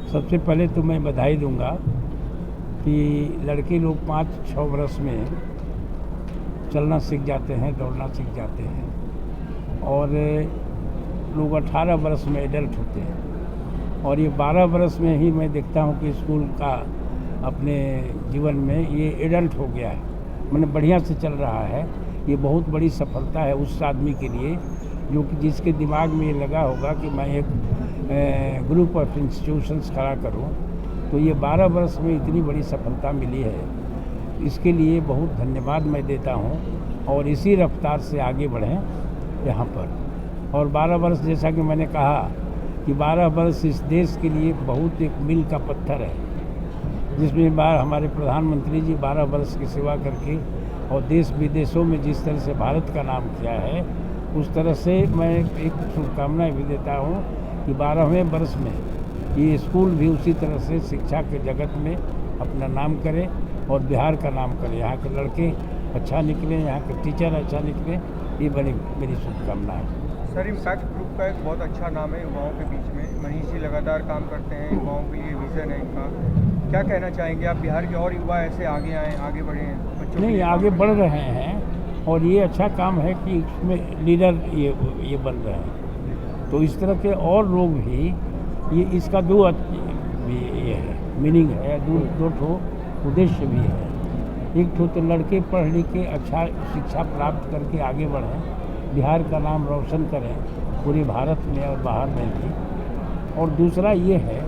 सबसे पहले तो मैं बधाई दूंगा कि लड़के लोग 5-6 वर्ष में चलना सीख जाते हैं, दौड़ना सीख जाते हैं और लोग 18 वर्ष में एडल्ट होते हैं और ये 12 वर्ष में ही मैं देखता हूँ कि स्कूल का अपने जीवन में ये एडल्ट हो गया है, मैंने बढ़िया से चल रहा है। ये बहुत बड़ी सफलता है उस आदमी के लिए जो कि जिसके दिमाग में ये लगा होगा कि मैं एक ग्रुप ऑफ इंस्टीट्यूशंस खड़ा करूं, तो ये 12 वर्ष में इतनी बड़ी सफलता मिली है, इसके लिए बहुत धन्यवाद मैं देता हूं और इसी रफ्तार से आगे बढ़ें यहाँ पर। और 12 वर्ष जैसा कि मैंने कहा कि 12 वर्ष इस देश के लिए बहुत एक मील का पत्थर है, जिसमें हमारे प्रधानमंत्री जी 12 वर्ष की सेवा करके और देश विदेशों में जिस तरह से भारत का नाम किया है, उस तरह से मैं एक शुभकामनाएं भी देता हूँ कि 12वें वर्ष में ये स्कूल भी उसी तरह से शिक्षा के जगत में अपना नाम करे और बिहार का नाम करे, यहाँ के लड़के अच्छा निकले, यहाँ के टीचर अच्छा निकले, ये बड़ी मेरी शुभकामना है। सर, इम्पैक्ट ग्रुप का एक बहुत अच्छा नाम है युवाओं के बीच में। मनीष जी लगातार काम करते हैं, युवाओं के लिए विज़न है इनका। क्या कहना चाहेंगे आप, बिहार के और युवा ऐसे आगे आएँ, आगे बढ़ें? बच्चों नहीं, आगे बढ़ रहे हैं और ये अच्छा काम है कि इसमें लीडर ये बन रहे हैं, तो इस तरह के और लोग भी ये इसका ये है मीनिंग है, दो ठो उद्देश्य भी है। एक ठो तो लड़के पढ़ लिख के अच्छा शिक्षा प्राप्त करके आगे बढ़ें, बिहार का नाम रोशन करें पूरे भारत में और बाहर में भी, और दूसरा ये है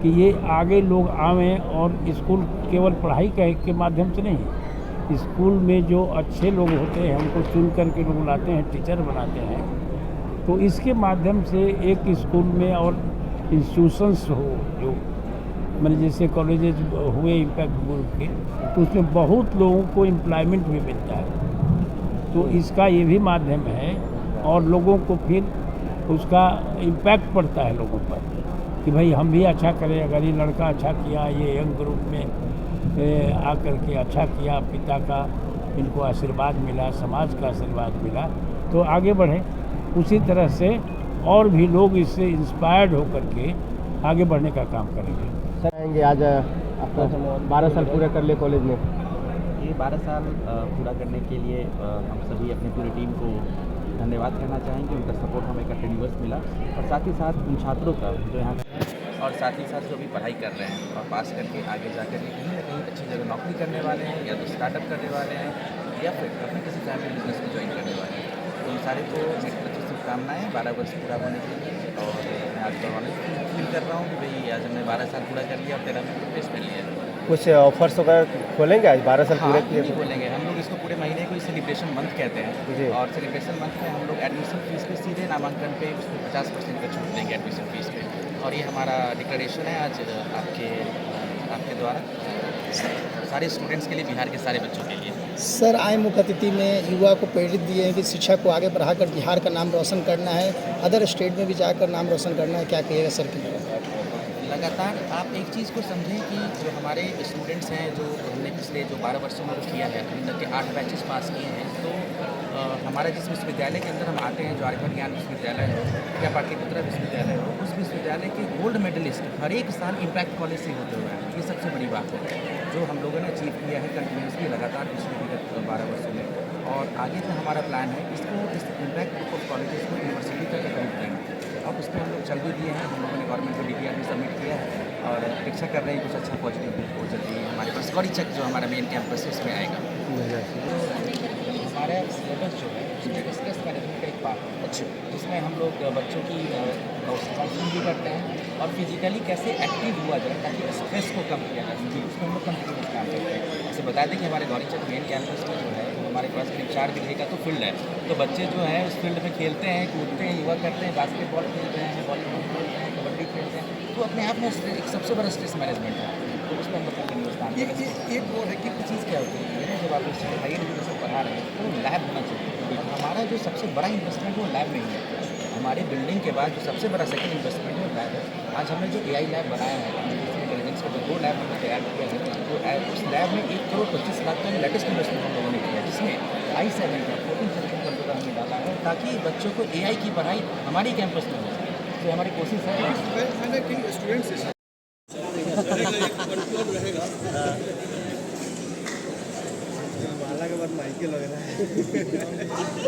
कि ये आगे लोग आवें और स्कूल केवल पढ़ाई के माध्यम से नहीं, स्कूल में जो अच्छे लोग होते हैं उनको चुन करके लोग लाते हैं, टीचर बनाते हैं, तो इसके माध्यम से एक स्कूल में और इंस्टीट्यूशंस हो जो मैंने जैसे कॉलेजेस हुए इम्पैक्ट ग्रुप के, तो उसमें बहुत लोगों को एम्प्लॉयमेंट भी मिलता है, तो इसका ये भी माध्यम है और लोगों को फिर उसका इम्पैक्ट पड़ता है लोगों पर कि भाई हम भी अच्छा करें। अगर ये लड़का अच्छा किया, ये यंग ग्रुप में आकर के अच्छा किया, पिता का इनको आशीर्वाद मिला, समाज का आशीर्वाद मिला, तो आगे बढ़ें। उसी तरह से और भी लोग इससे इंस्पायर्ड होकर के आगे बढ़ने का काम करेंगे। सर आएंगे आज आपका 12 साल पूरा कर ले कॉलेज में, ये 12 साल पूरा करने के लिए हम सभी अपनी पूरी टीम को धन्यवाद करना चाहेंगे। उनका सपोर्ट हमें कंटिन्यूअस मिला और साथ ही साथ उन छात्रों का जो यहाँ और साथ ही साथ जो भी पढ़ाई कर रहे हैं और पास करके आगे जाकर के कहीं ना कहीं अच्छी जगह नौकरी करने वाले हैं या तो स्टार्टअप करने वाले हैं या फिर अपने किसी फैमिली बिजनेस में ज्वाइन करने वाले हैं, तो उन सारे को मेरी तरफ से शुभकामनाएँ 12 वर्ष पूरा होने के लिए। और मैं आज गौरवान्वित फील कर रहा हूँ कि भाई आज हमने 12 साल पूरा कर लिया और 13 में प्लेस मिल लिया। कुछ ऑफर्स वगैरह खोलेंगे आज 12 साल पूरे किए? नहीं खोलेंगे, हम लोग इसको पूरे महीने को सेलिब्रेशन मंथ कहते हैं और सेलिब्रेशन मंथ में हम लोग एडमिशन फीस पे सीधे नामांकन पे उसमें 50% का छूट देंगे एडमिशन फीस पे, और ये हमारा डिक्लेरेशन है आज आपके द्वारा सारे स्टूडेंट्स के लिए, बिहार के सारे बच्चों के लिए। सर, आए मुख्य अतिथि में युवा को प्रेरित दिए हैं कि शिक्षा को आगे बढ़ाकर बिहार का नाम रोशन करना है, अदर स्टेट में भी जाकर नाम रोशन करना है, क्या कहिएगा सर के लिए? लगातार आप एक चीज़ को समझें कि जो हमारे स्टूडेंट्स हैं, जो हमने पिछले जो 12 वर्षों में किया है, अभी तक के 8 बैचेस पास किए हैं, तो हमारा जिस विश्वविद्यालय के अंदर हम आते हैं, जो आर्यभट्ट ज्ञान विश्वविद्यालय हो या पाटलिपुत्रा विश्वविद्यालय हो, उस विश्वविद्यालय के गोल्ड मेडलिस्ट हर एक साल इम्पैक्ट कॉलेज से होते हुए हैं। ये सबसे बड़ी बात है जो हम लोगों ने अचीव किया है कंटिन्यूसली लगातार पिछले विगत 12 वर्षों में, और आगे का हमारा प्लान है इसको, इस इम्पैक्ट ग्रुप ऑफ कॉलेजेस को यूनिवर्सिटी तक कनेक्ट करना, और उस पर हम लोग चल भी दिए हैं। हम लोगों ने गवर्नमेंट को DPR भी सबमिट किया है और अपेक्षा कर रहे हैं कुछ अच्छा पॉजिटिव हो जल्दी है हमारे पास। गौरी चक जो हमारा मेन कैंपस है उसमें आएगा। हमारा सिलेबस जो है उसमें स्ट्रेस मैनेजमेंट का एक पार्ट है, अच्छा, जिसमें हम लोग बच्चों की काउंसलिंग भी करते हैं और फिजिकली कैसे एक्टिव हुआ जाए ताकि स्ट्रेस को कम किया जा सके, उसमें हम लोग कंटिन्यूस काम करते हैं। जैसे बता दें कि हमारे गौरी चक मेन कैंपस में जो है हमारे पास करीब 4 बीघे का तो फील्ड है, तो बच्चे जो है उस फील्ड में खेलते हैं, कूदते हैं, योगा करते हैं, बास्केटबॉल खेल रहे हैं, वॉलीबॉल खेलते हैं, कबड्डी खेलते हैं, तो अपने आप में एक सबसे बड़ा स्ट्रेस मैनेजमेंट है, तो उसमें हम लोग कंटिन्यूस काम करते हैं। एक वो है कि चीज़ क्या होती है, जब आप इससे हायर एजुकेशन पढ़ा रहे हैं तो लैब होना चाहिए। हमारा जो सबसे बड़ा इन्वेस्टमेंट वो लैब में ही है। हमारे बिल्डिंग के बाद जो सबसे बड़ा सेकंड इन्वेस्टमेंट है वो लैब है। आज हमने जो AI लैब बनाया है, इंटेलिजेंस का जो 2 लैब हमने तैयार किया है, तो उस लैब में 1 करोड़ 25 लाख का लेटेस्ट इन्वेस्टमेंट हम लोगों ने किया, जिसमें i7 का 14 सेक्शन हमने डाला है ताकि बच्चों को AI की पढ़ाई हमारी कैंपस में हो सके। तो हमारी कोशिश है। मैंने किन स्टूडेंट्स से माला के बाद माइके लग रहा है